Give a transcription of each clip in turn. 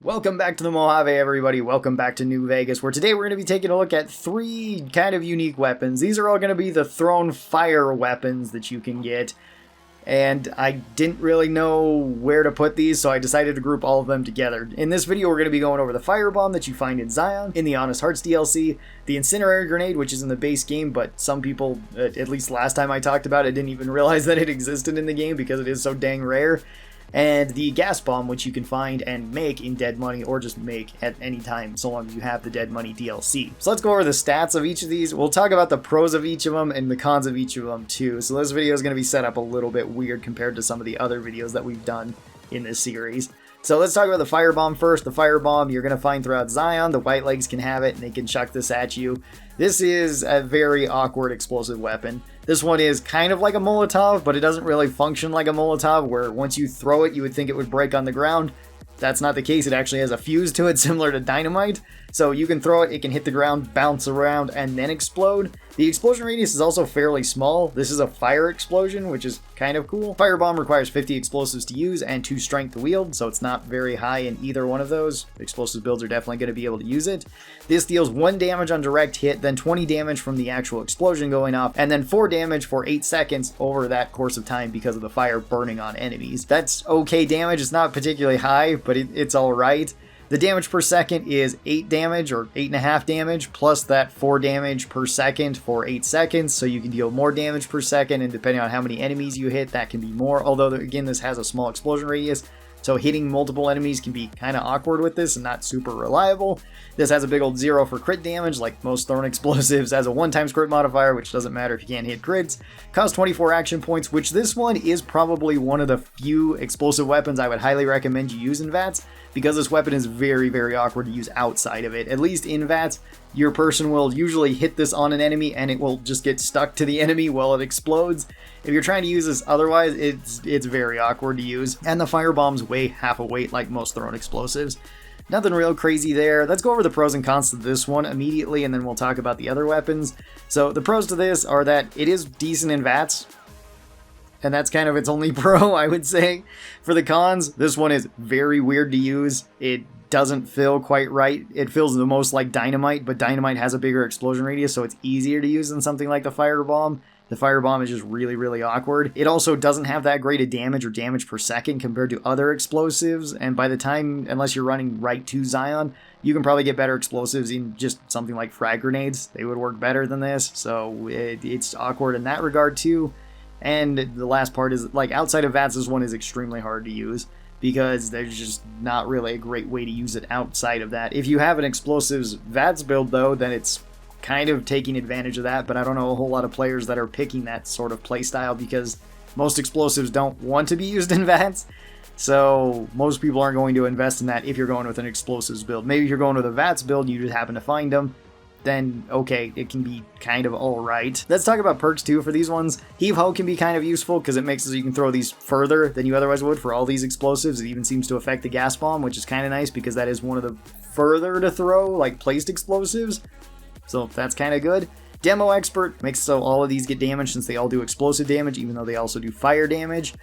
Welcome back to the Mojave, everybody. Welcome back to New Vegas, where today we're going to be taking a look at three kind of unique weapons. These are all going to be the thrown fire weapons that you can get. And I didn't really know where to put these, so I decided to group all of them together. In this video, we're going to be going over the firebomb that you find in Zion, in the Honest Hearts DLC, the incendiary grenade, which is in the base game, but some people, at least last time I talked about it, didn't even realize that it existed in the game because it is so dang rare. And the gas bomb, which you can find and make in Dead Money, or just make at any time, so long as you have the Dead Money DLC. So let's go over the stats of each of these. We'll talk about the pros of each of them and the cons of each of them too. So this video is going to be set up a little bit weird compared to some of the other videos that we've done in this series. So let's talk about the firebomb first. The firebomb you're going to find throughout Zion. The white legs can have it and they can chuck this at you. This is a very awkward explosive weapon. This one is kind of like a Molotov, but it doesn't really function like a Molotov, where once you throw it, you would think it would break on the ground. That's not the case. It actually has a fuse to it similar to dynamite. So you can throw it, it can hit the ground, bounce around, and then explode. The explosion radius is also fairly small. This is a fire explosion, which is kind of cool. Firebomb requires 50 explosives to use and 2 strength to wield, so it's not very high in either one of those. Explosive builds are definitely going to be able to use it. This deals 1 damage on direct hit, then 20 damage from the actual explosion going off, and then 4 damage for 8 seconds over that course of time because of the fire burning on enemies. That's okay damage. It's not particularly high, but it's alright. The damage per second is 8 damage, or 8.5 damage, plus that 4 damage per second for 8 seconds, so you can deal more damage per second, and depending on how many enemies you hit, that can be more, although again, this has a small explosion radius, so hitting multiple enemies can be kind of awkward with this and not super reliable. This has a big old 0 for crit damage, like most thrown explosives, has a 1x crit modifier, which doesn't matter if you can't hit crits, costs 24 action points, which this one is probably one of the few explosive weapons I would highly recommend you use in VATS, because this weapon is very, very awkward to use outside of it. At least in VATS, your person will usually hit this on an enemy and it will just get stuck to the enemy while it explodes. If you're trying to use this otherwise, it's very awkward to use. And the firebombs weigh half a weight like most thrown explosives. Nothing real crazy there. Let's go over the pros and cons to this one immediately, and then we'll talk about the other weapons. So the pros to this are that it is decent in VATS, and that's kind of its only pro, I would say. For the cons, this one is very weird to use. It doesn't feel quite right. It feels the most like dynamite, but dynamite has a bigger explosion radius, so it's easier to use than something like the firebomb. The firebomb is just really, really awkward. It also doesn't have that great a damage or damage per second compared to other explosives, and by the time, unless you're running right to Zion, you can probably get better explosives in just something like frag grenades. They would work better than this, so it's awkward in that regard too. And the last part is, like, outside of VATS, this one is extremely hard to use because there's just not really a great way to use it outside of that. If you have an explosives VATS build, though, then it's kind of taking advantage of that, but I don't know a whole lot of players that are picking that sort of playstyle because most explosives don't want to be used in VATS. So most people aren't going to invest in that if you're going with an explosives build. Maybe if you're going with a VATS build, you just happen to find them, then okay, it can be kind of alright. Let's talk about perks too for these ones. Heave Ho can be kind of useful because it makes it so you can throw these further than you otherwise would for all these explosives. It even seems to affect the gas bomb, which is kind of nice because that is one of the further to throw, like, placed explosives. So that's kind of good. Demo Expert makes so all of these get damage since they all do explosive damage, even though they also do fire damage.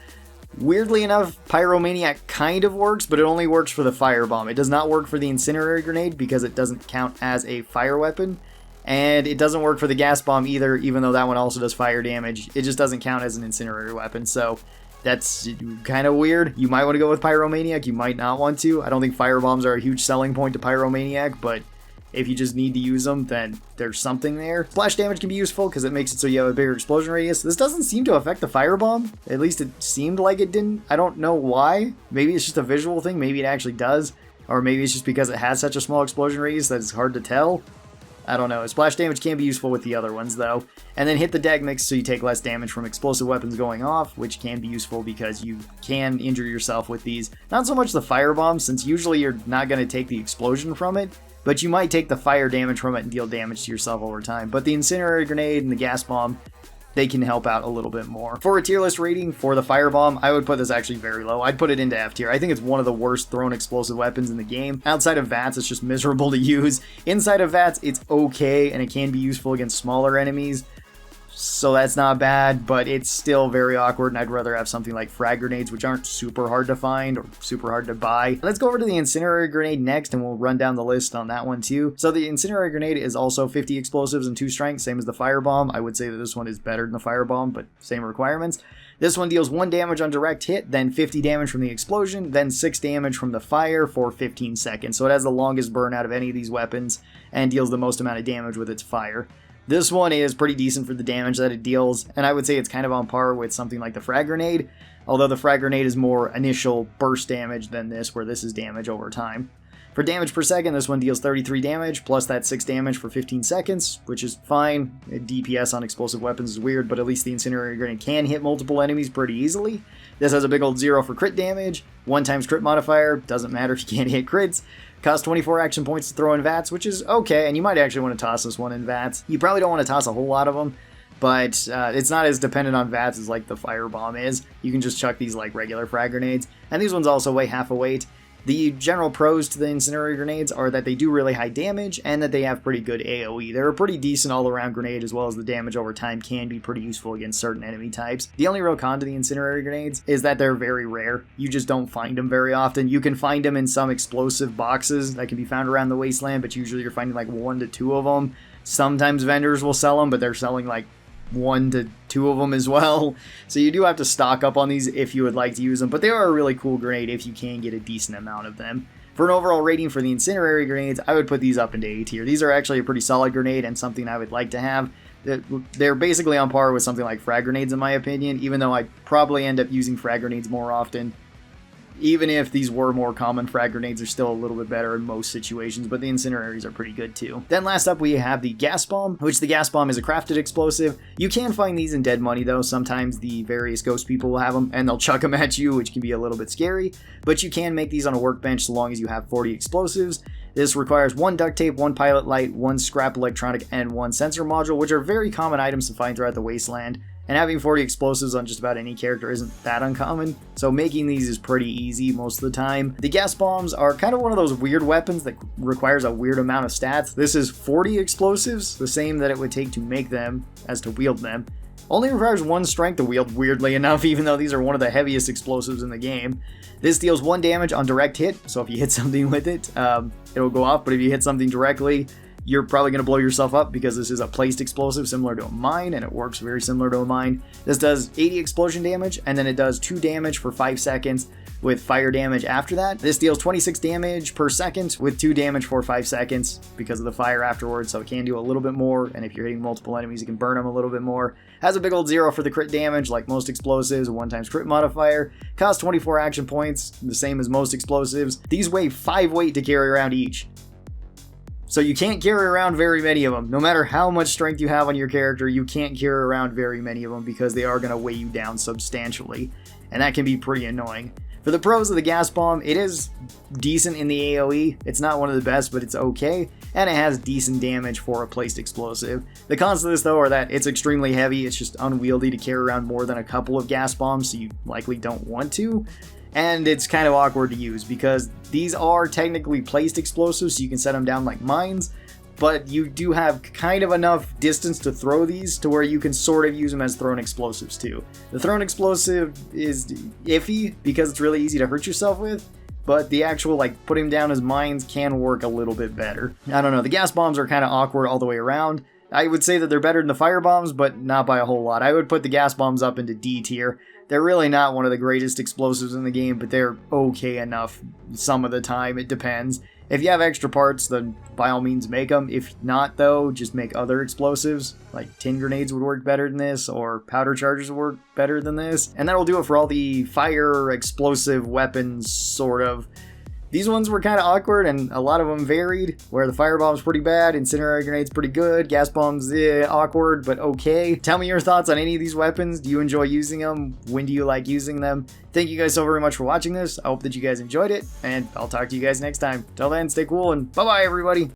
Weirdly enough, Pyromaniac kind of works, but it only works for the firebomb. It does not work for the incinerator grenade because it doesn't count as a fire weapon. And it doesn't work for the gas bomb either, even though that one also does fire damage. It just doesn't count as an incinerator weapon, so that's kind of weird. You might want to go with Pyromaniac, you might not want to. I don't think firebombs are a huge selling point to Pyromaniac, but if you just need to use them, then there's something there. Splash damage can be useful because it makes it so you have a bigger explosion radius. This doesn't seem to affect the firebomb. At least it seemed like it didn't. I don't know why. Maybe it's just a visual thing. Maybe it actually does. Or maybe it's just because it has such a small explosion radius that it's hard to tell. I don't know. Splash damage can be useful with the other ones, though. And then hit the deck makes so you take less damage from explosive weapons going off, which can be useful because you can injure yourself with these. Not so much the firebomb, since usually you're not going to take the explosion from it, but you might take the fire damage from it and deal damage to yourself over time. But the incendiary grenade and the gas bomb, they can help out a little bit more. For a tier list rating for the firebomb, I would put this actually very low. I'd put it into F tier. I think it's one of the worst thrown explosive weapons in the game. Outside of VATS, it's just miserable to use. Inside of VATS, it's okay, and it can be useful against smaller enemies. so that's not bad, but it's still very awkward, and I'd rather have something like frag grenades, which aren't super hard to find or super hard to buy. Let's go over to the incendiary grenade next, and we'll run down the list on that one too. So the incendiary grenade is also 50 explosives and 2 strength, same as the firebomb. I would say that this one is better than the firebomb, but same requirements. This one deals 1 damage on direct hit, then 50 damage from the explosion, then 6 damage from the fire for 15 seconds. So it has the longest burn out of any of these weapons and deals the most amount of damage with its fire. This one is pretty decent for the damage that it deals, and I would say it's kind of on par with something like the frag grenade, although the frag grenade is more initial burst damage than this, where this is damage over time. For damage per second, this one deals 33 damage, plus that 6 damage for 15 seconds, which is fine. DPS on explosive weapons is weird, but at least the incendiary grenade can hit multiple enemies pretty easily. This has a big old 0 for crit damage, 1 times crit modifier, doesn't matter if you can't hit crits. Costs 24 action points to throw in VATS, which is okay, and you might actually want to toss this one in VATS. You probably don't want to toss a whole lot of them, but it's not as dependent on VATS as like the firebomb is. You can just chuck these like regular frag grenades, and these ones also weigh half a weight. The general pros to the incendiary grenades are that they do really high damage and that they have pretty good AoE. They're a pretty decent all-around grenade, as well as the damage over time can be pretty useful against certain enemy types. The only real con to the incendiary grenades is that they're very rare. You just don't find them very often. You can find them in some explosive boxes that can be found around the wasteland, but usually you're finding like 1 to 2 of them. Sometimes vendors will sell them, but they're selling like 1 to 2 of them as well. So you do have to stock up on these if you would like to use them, but they are a really cool grenade if you can get a decent amount of them. For an overall rating for the incendiary grenades, I would put these up into A tier. These are actually a pretty solid grenade and something I would like to have. They're basically on par with something like frag grenades in my opinion, even though I'd probably end up using frag grenades more often. Even if these were more common, frag grenades are still a little bit better in most situations, but the incendiaries are pretty good too. Then last up we have the gas bomb, which the gas bomb is a crafted explosive. You can find these in dead money though. Sometimes the various ghost people will have them and they'll chuck them at you, which can be a little bit scary, but you can make these on a workbench so long as you have 40 explosives. This requires 1 duct tape, 1 pilot light, 1 scrap electronic, and 1 sensor module, which are very common items to find throughout the wasteland. And having 40 explosives on just about any character isn't that uncommon, so making these is pretty easy most of the time. The gas bombs are kind of one of those weird weapons that requires a weird amount of stats. This is 40 explosives, the same that it would take to make them as to wield them. Only requires 1 strength to wield, weirdly enough, even though these are one of the heaviest explosives in the game. This deals 1 damage on direct hit, so if you hit something with it, it'll go off, but if you hit something directly, you're probably going to blow yourself up because this is a placed explosive similar to a mine, and it works very similar to a mine. This does 80 explosion damage, and then it does 2 damage for 5 seconds with fire damage after that. This deals 26 damage per second with 2 damage for 5 seconds because of the fire afterwards, so it can do a little bit more, and if you're hitting multiple enemies, you can burn them a little bit more. Has a big old 0 for the crit damage, like most explosives, a 1 times crit modifier. Costs 24 action points, the same as most explosives. These weigh 5 weight to carry around each. So you can't carry around very many of them. No matter how much strength you have on your character, you can't carry around very many of them because they are going to weigh you down substantially. And that can be pretty annoying. For the pros of the gas bomb, it is decent in the AoE. It's not one of the best, but it's okay. And it has decent damage for a placed explosive. The cons to this, though, are that it's extremely heavy. It's just unwieldy to carry around more than a couple of gas bombs, so you likely don't want to. And it's kind of awkward to use because these are technically placed explosives, so you can set them down like mines, but you do have kind of enough distance to throw these to where you can sort of use them as thrown explosives too. The thrown explosive is iffy because it's really easy to hurt yourself with, but the actual like putting them down as mines can work a little bit better. I don't know, the gas bombs are kind of awkward all the way around. I would say that they're better than the fire bombs, but not by a whole lot. I would put the gas bombs up into D tier. They're really not one of the greatest explosives in the game, but they're okay enough some of the time. It depends. If you have extra parts, then by all means make them. If not, though, just make other explosives. Like tin grenades would work better than this, or powder charges would work better than this. And that'll do it for all the fire explosive weapons, sort of. These ones were kind of awkward, and a lot of them varied, where the firebomb's pretty bad, incendiary grenade's pretty good, gas bomb's awkward, but okay. Tell me your thoughts on any of these weapons. Do you enjoy using them? When do you like using them? Thank you guys so very much for watching this. I hope that you guys enjoyed it, and I'll talk to you guys next time. Till then, stay cool, and bye-bye, everybody!